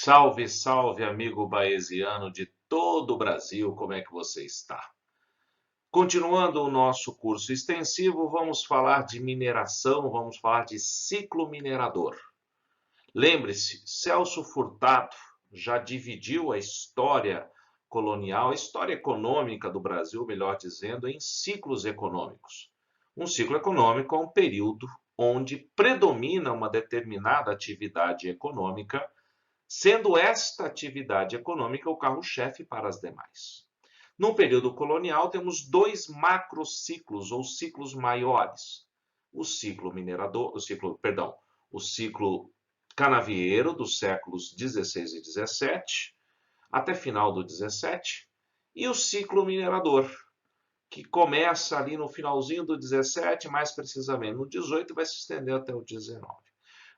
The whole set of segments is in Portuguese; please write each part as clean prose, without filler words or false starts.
Salve, salve, amigo baesiano de todo o Brasil, como é que você está? Continuando o nosso curso extensivo, vamos falar de mineração, vamos falar de ciclo minerador. Lembre-se, Celso Furtado já dividiu a história colonial, a história econômica do Brasil, melhor dizendo, em ciclos econômicos. Um ciclo econômico é um período onde predomina uma determinada atividade econômica, sendo esta atividade econômica o carro-chefe para as demais. No período colonial, temos dois macrociclos ou ciclos maiores. O ciclo minerador, o ciclo canavieiro dos séculos 16 e 17, até final do 17, e o ciclo minerador, que começa ali no finalzinho do 17, mais precisamente no 18, e vai se estender até o 19.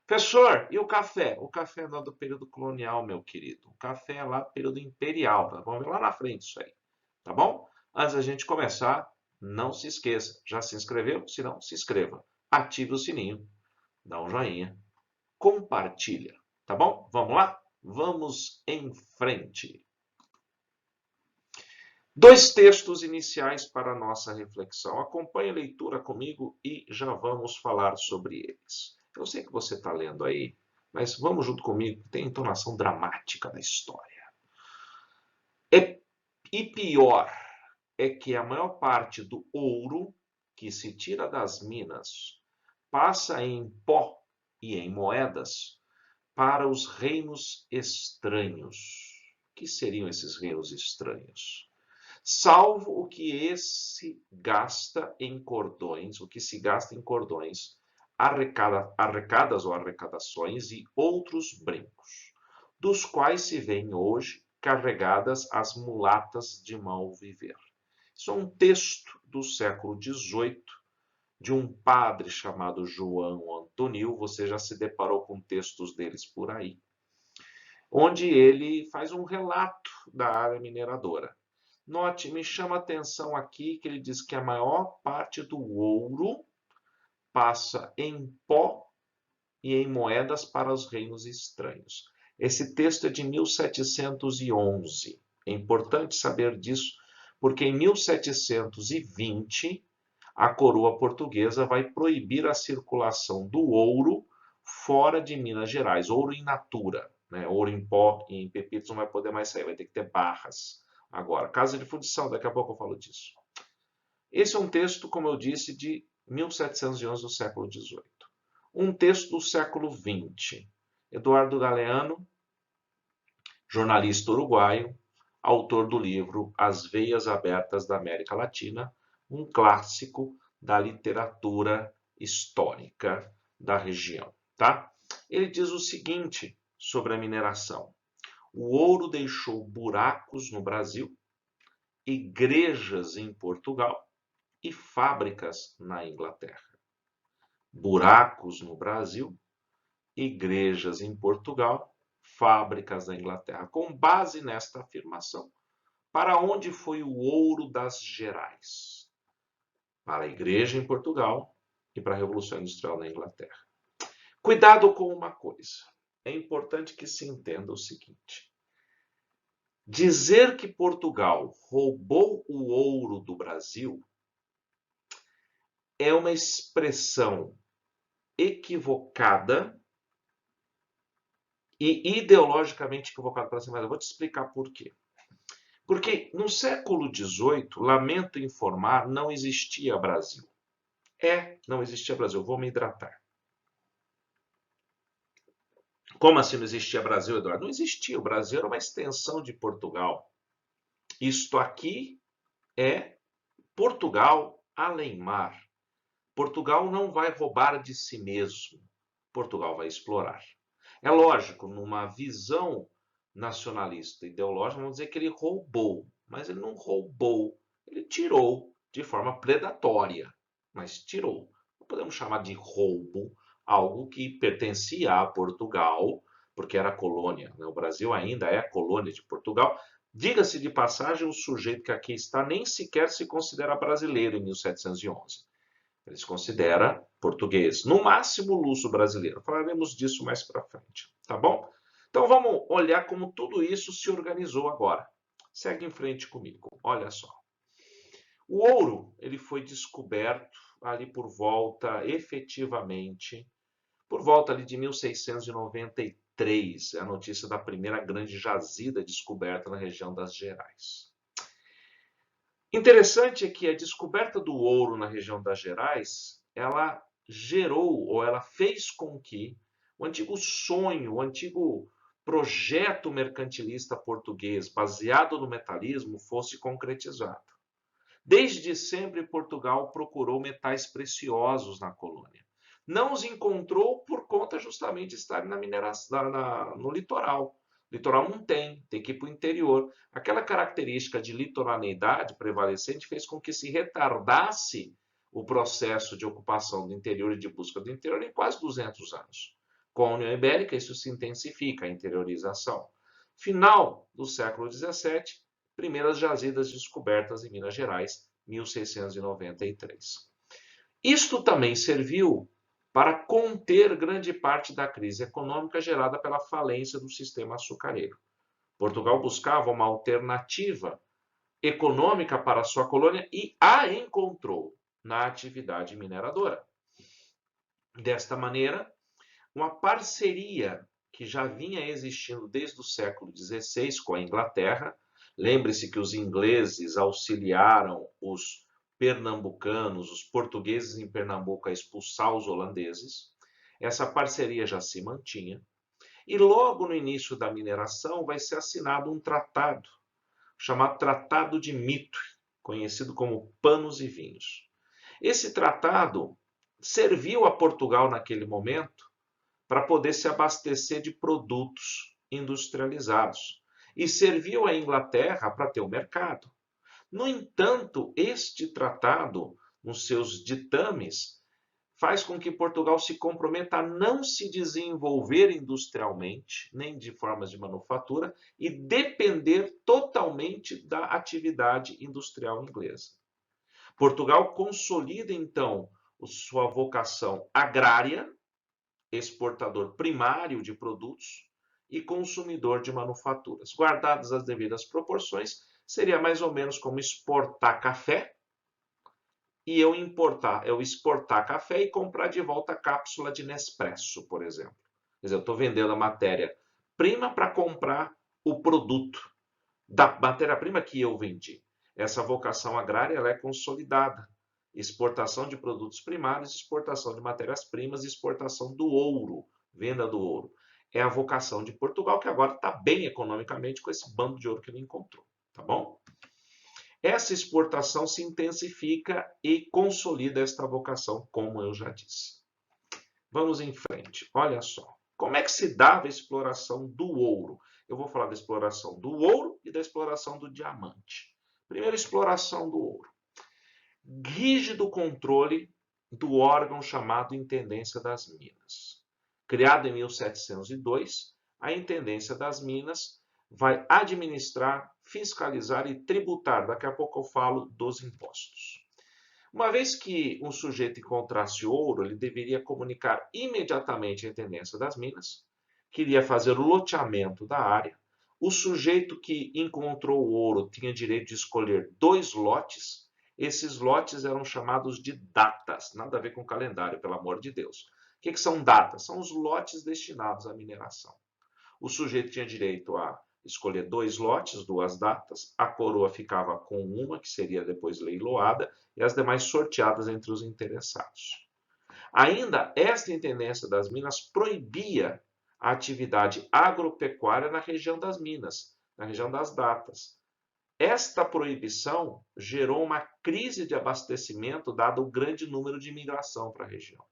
Professor, e o café? O café não é do período colonial, meu querido. O café é lá do período imperial. Tá? Vamos ver lá na frente isso aí. Tá bom? Antes da gente começar, não se esqueça. Já se inscreveu? Se não, se inscreva. Ative o sininho, dá um joinha, compartilha. Tá bom? Vamos lá? Vamos em frente. Dois textos iniciais para a nossa reflexão. Acompanhe a leitura comigo e já vamos falar sobre eles. Eu sei que você está lendo aí, mas vamos junto comigo, tem entonação dramática da história. E pior é que a maior parte do ouro que se tira das minas passa em pó e em moedas para os reinos estranhos. O que seriam esses reinos estranhos? Salvo o que esse gasta em cordões, o que se gasta em cordões, arrecadas ou arrecadações e outros brincos, dos quais se vêem hoje carregadas as mulatas de mau viver. Isso é um texto do século XVIII, de um padre chamado João Antonil, você já se deparou com textos deles por aí, onde ele faz um relato da área mineradora. Note, me chama a atenção aqui que ele diz que a maior parte do ouro passa em pó e em moedas para os reinos estranhos. Esse texto é de 1711. É importante saber disso, porque em 1720 a coroa portuguesa vai proibir a circulação do ouro fora de Minas Gerais, ouro in natura, né? Ouro em pó e em pepitos não vai poder mais sair, vai ter que ter barras. Agora, casa de fundição, daqui a pouco eu falo disso. Esse é um texto, como eu disse, de 1711 do século XVIII. Um texto do século XX. Eduardo Galeano, jornalista uruguaio, autor do livro As Veias Abertas da América Latina, um clássico da literatura histórica da região. Tá? Ele diz o seguinte sobre a mineração. O ouro deixou buracos no Brasil, igrejas em Portugal e fábricas na Inglaterra. Buracos no Brasil, igrejas em Portugal, fábricas na Inglaterra. Com base nesta afirmação, para onde foi o ouro das Gerais? Para a igreja em Portugal e para a Revolução Industrial na Inglaterra. Cuidado com uma coisa. É importante que se entenda o seguinte. Dizer que Portugal roubou o ouro do Brasil é uma expressão equivocada e ideologicamente equivocada para ser mais. Eu vou te explicar por quê. Porque no século XVIII, lamento informar, não existia Brasil. Não existia Brasil. Eu vou me hidratar. Como assim não existia Brasil, Eduardo? Não existia. O Brasil era uma extensão de Portugal. Isto aqui é Portugal além mar. Portugal não vai roubar de si mesmo. Portugal vai explorar. É lógico, numa visão nacionalista ideológica, vamos dizer que ele roubou. Mas ele não roubou. Ele tirou de forma predatória. Mas tirou. Não podemos chamar de roubo algo que pertencia a Portugal, porque era colônia. O Brasil ainda é colônia de Portugal. Diga-se de passagem, o sujeito que aqui está nem sequer se considera brasileiro em 1711. Ele se considera português, no máximo luso-brasileiro. Falaremos disso mais para frente, tá bom? Então vamos olhar como tudo isso se organizou agora. Segue em frente comigo, olha só. O ouro, ele foi descoberto ali por volta, efetivamente, por volta ali de 1693, é a notícia da primeira grande jazida descoberta na região das Gerais. Interessante é que a descoberta do ouro na região das Gerais, ela gerou, ou ela fez com que o antigo sonho, o antigo projeto mercantilista português baseado no metalismo fosse concretizado. Desde sempre, Portugal procurou metais preciosos na colônia. Não os encontrou por conta justamente de estar na mineração, no litoral. O litoral não tem que ir para o interior. Aquela característica de litoralidade prevalecente fez com que se retardasse o processo de ocupação do interior e de busca do interior em quase 200 anos. Com a União Ibérica, isso se intensifica, a interiorização. Final do século XVII, primeiras jazidas descobertas em Minas Gerais, 1693. Isto também serviu para conter grande parte da crise econômica gerada pela falência do sistema açucareiro. Portugal buscava uma alternativa econômica para sua colônia e a encontrou na atividade mineradora. Desta maneira, uma parceria que já vinha existindo desde o século XVI com a Inglaterra. Lembre-se que os ingleses auxiliaram os pernambucanos, os portugueses em Pernambuco a expulsar os holandeses. Essa parceria já se mantinha. E logo no início da mineração vai ser assinado um tratado, chamado Tratado de Mitre, conhecido como Panos e Vinhos. Esse tratado serviu a Portugal naquele momento para poder se abastecer de produtos industrializados e serviu à Inglaterra para ter o mercado. No entanto, este tratado, nos seus ditames, faz com que Portugal se comprometa a não se desenvolver industrialmente, nem de formas de manufatura, e depender totalmente da atividade industrial inglesa. Portugal consolida, então, sua vocação agrária, exportador primário de produtos e consumidor de manufaturas. Guardadas as devidas proporções, seria mais ou menos como exportar café e eu exportar café e comprar de volta a cápsula de Nespresso, por exemplo. Quer dizer, eu estou vendendo a matéria-prima para comprar o produto da matéria-prima que eu vendi. Essa vocação agrária ela é consolidada. Exportação de produtos primários, exportação de matérias-primas, exportação do ouro, venda do ouro. É a vocação de Portugal, que agora está bem economicamente com esse bando de ouro que ele encontrou. Tá bom? Essa exportação se intensifica e consolida esta vocação, como eu já disse. Vamos em frente. Olha só. Como é que se dava a exploração do ouro? Eu vou falar da exploração do ouro e da exploração do diamante. Primeiro, exploração do ouro. Rígido controle do órgão chamado Intendência das Minas. Criado em 1702, a Intendência das Minas vai administrar, fiscalizar e tributar. Daqui a pouco eu falo dos impostos. Uma vez que um sujeito encontrasse ouro, ele deveria comunicar imediatamente à Intendência das Minas, que iria fazer o loteamento da área. O sujeito que encontrou o ouro tinha direito de escolher 2 lotes. Esses lotes eram chamados de datas, nada a ver com calendário, pelo amor de Deus. O que são datas? São os lotes destinados à mineração. O sujeito tinha direito a escolher 2 lotes, 2 datas, a coroa ficava com uma, que seria depois leiloada, e as demais sorteadas entre os interessados. Ainda, esta Intendência das Minas proibia a atividade agropecuária na região das minas, na região das datas. Esta proibição gerou uma crise de abastecimento, dado o grande número de imigração para a região.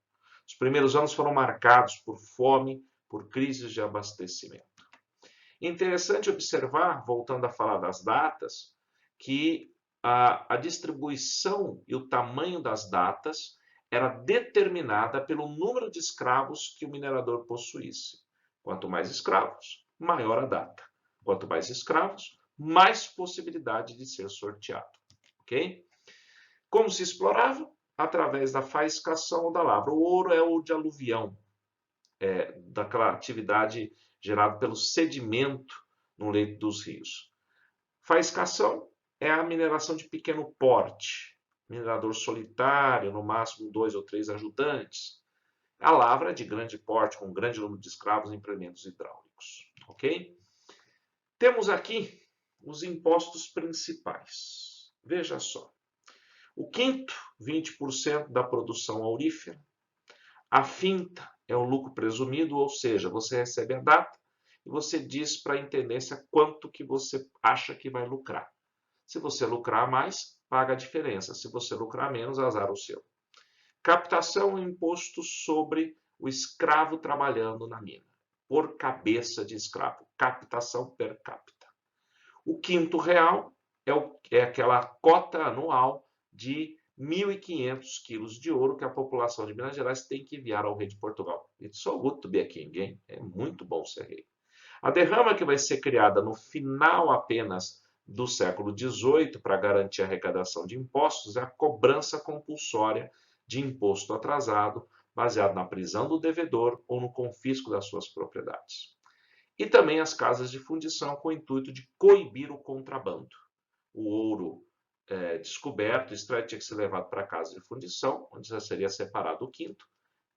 Os primeiros anos foram marcados por fome, por crises de abastecimento. Interessante observar, voltando a falar das datas, que a distribuição e o tamanho das datas era determinada pelo número de escravos que o minerador possuísse. Quanto mais escravos, maior a data. Quanto mais escravos, mais possibilidade de ser sorteado. Ok? Como se explorava? Através da faiscação ou da lavra. O ouro é o de aluvião, daquela atividade gerado pelo sedimento no leito dos rios. Faiscação é a mineração de pequeno porte, minerador solitário, no máximo 2 ou 3 ajudantes. A lavra é de grande porte, com grande número de escravos e implementos hidráulicos. Ok? Temos aqui os impostos principais. Veja só. O quinto, 20% da produção aurífera. A finta é o lucro presumido, ou seja, você recebe a data e você diz para a intendência quanto que você acha que vai lucrar. Se você lucrar mais, paga a diferença. Se você lucrar menos, azar o seu. Captação é um imposto sobre o escravo trabalhando na mina, por cabeça de escravo. Captação per capita. O quinto real é aquela cota anual de 1.500 quilos de ouro que a população de Minas Gerais tem que enviar ao rei de Portugal. It's so good to be a king, hein? É muito bom ser rei. A derrama que vai ser criada no final apenas do século XVIII para garantir a arrecadação de impostos é a cobrança compulsória de imposto atrasado, baseado na prisão do devedor ou no confisco das suas propriedades. E também as casas de fundição com o intuito de coibir o contrabando. O ouro descoberto, extraído, tinha que ser levado para a casa de fundição, onde já seria separado o quinto,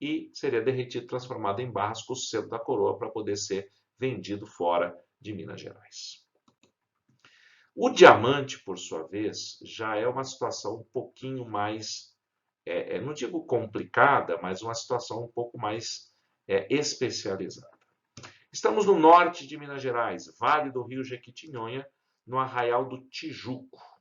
e seria derretido, transformado em barras com o selo da coroa para poder ser vendido fora de Minas Gerais. O diamante, por sua vez, já é uma situação um pouquinho mais, não digo complicada, mas uma situação um pouco mais especializada. Estamos no norte de Minas Gerais, Vale do Rio Jequitinhonha, no Arraial do Tijuco.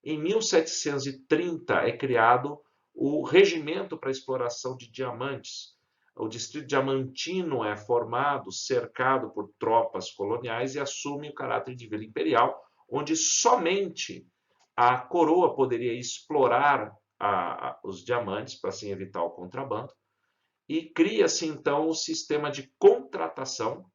Em 1730 é criado o Regimento para a Exploração de Diamantes. O Distrito Diamantino é formado, cercado por tropas coloniais e assume o caráter de vila imperial, onde somente a coroa poderia explorar os diamantes para assim evitar o contrabando. E cria-se então o sistema de contratação,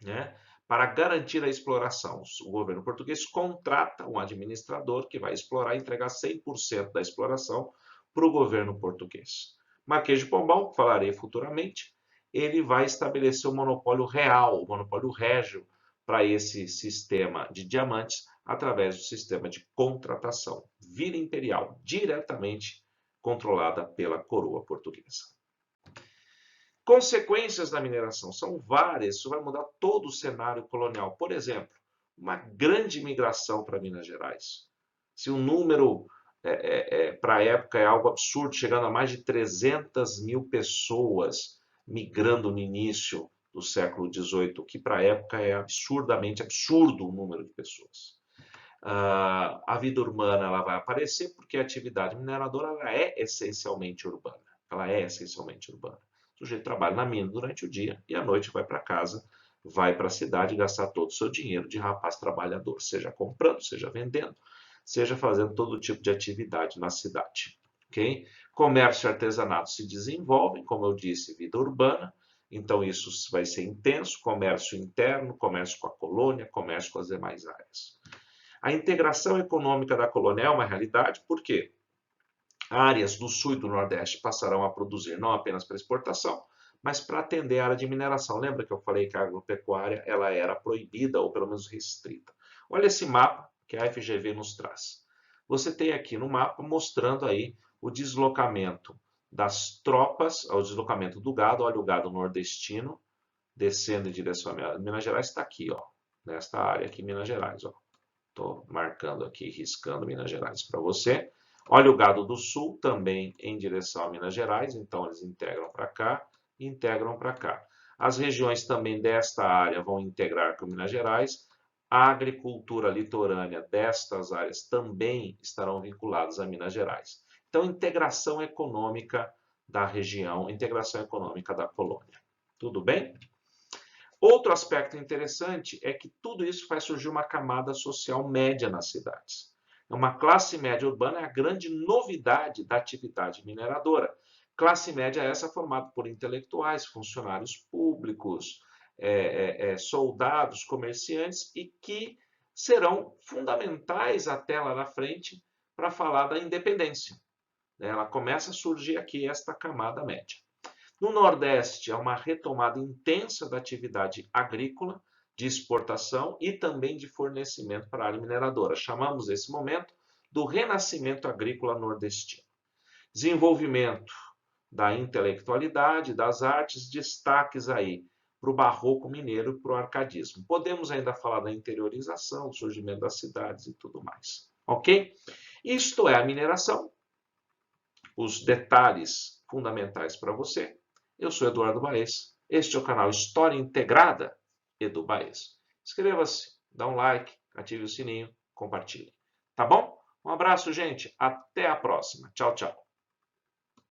né, para garantir a exploração. O governo português contrata um administrador que vai explorar e entregar 100% da exploração para o governo português. Marquês de Pombal, que falarei futuramente, ele vai estabelecer o monopólio real, o monopólio régio para esse sistema de diamantes através do sistema de contratação, vila imperial, diretamente controlada pela coroa portuguesa. Consequências da mineração são várias, isso vai mudar todo o cenário colonial. Por exemplo, uma grande migração para Minas Gerais. Se o número para a época é algo absurdo, chegando a mais de 300 mil pessoas migrando no início do século XVIII, o que para a época é absurdamente absurdo o número de pessoas. A vida urbana ela vai aparecer porque a atividade mineradora ela é essencialmente urbana. Ela é essencialmente urbana. O sujeito trabalha na mina durante o dia e à noite vai para casa, vai para a cidade gastar todo o seu dinheiro de rapaz trabalhador, seja comprando, seja vendendo, seja fazendo todo tipo de atividade na cidade. Okay? Comércio e artesanato se desenvolvem, como eu disse, vida urbana, então isso vai ser intenso, comércio interno, comércio com a colônia, comércio com as demais áreas. A integração econômica da colônia é uma realidade, por quê? Áreas do sul e do nordeste passarão a produzir não apenas para exportação, mas para atender a área de mineração. Lembra que eu falei que a agropecuária ela era proibida ou pelo menos restrita? Olha esse mapa que a FGV nos traz. Você tem aqui no mapa mostrando aí o deslocamento das tropas, o deslocamento do gado. Olha o gado nordestino descendo em direção a Minas Gerais, está aqui, ó, nesta área aqui, Minas Gerais. Estou marcando aqui, riscando Minas Gerais para você. Olha o gado do sul também em direção a Minas Gerais, então eles integram para cá e integram para cá. As regiões também desta área vão integrar com Minas Gerais. A agricultura litorânea destas áreas também estarão vinculadas a Minas Gerais. Então, integração econômica da região, integração econômica da colônia. Tudo bem? Outro aspecto interessante é que tudo isso faz surgir uma camada social média nas cidades. Uma classe média urbana é a grande novidade da atividade mineradora. Classe média essa formada por intelectuais, funcionários públicos, soldados, comerciantes e que serão fundamentais até lá na frente para falar da independência. Ela começa a surgir aqui esta camada média. No Nordeste, há uma retomada intensa da atividade agrícola, de exportação e também de fornecimento para a área mineradora. Chamamos esse momento do renascimento agrícola nordestino. Desenvolvimento da intelectualidade, das artes, destaques aí para o barroco mineiro e para o arcadismo. Podemos ainda falar da interiorização, do surgimento das cidades e tudo mais. Ok? Isto é a mineração. Os detalhes fundamentais para você. Eu sou Eduardo Baez. Este é o canal História Integrada Edu Baez. Inscreva-se, dá um like, ative o sininho, compartilhe. Tá bom? Um abraço, gente. Até a próxima. Tchau, tchau.